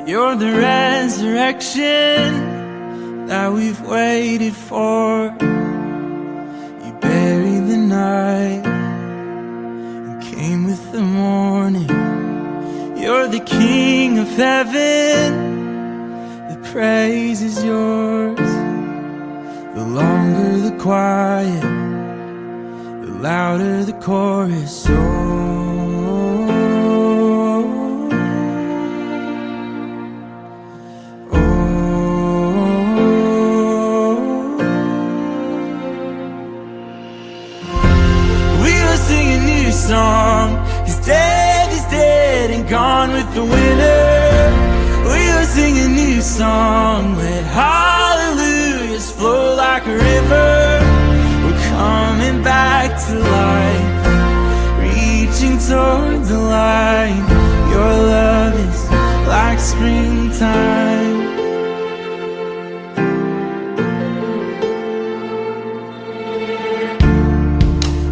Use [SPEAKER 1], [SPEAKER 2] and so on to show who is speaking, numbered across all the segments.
[SPEAKER 1] You're the resurrection that we've waited for. You buried the night and came with the morning. You're the King of heaven, the praise is yours. The longer the quiet, the louder the chorus. Sing a new song. He's dead and gone with the winner. We'll sing a new song. Let hallelujahs flow like a river. We're coming back to life, reaching toward the light. Your love is like springtime.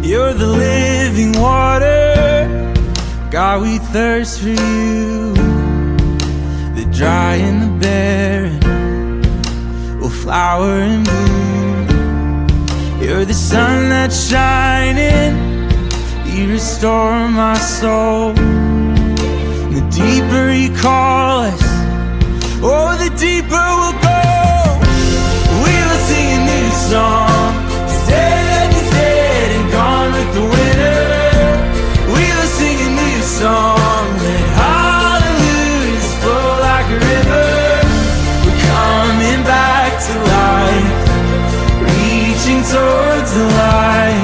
[SPEAKER 1] You're the living water, God, we thirst for you. The dry and the barren will flower and bloom. You're the sun that's shining, you restore my soul. The deeper you call us, oh, the deeper we'll go. We will sing a new song. He's dead and gone with the winner. We will sing a new song. Let hallelujahs flow like a river. We're coming back to life, reaching towards the light.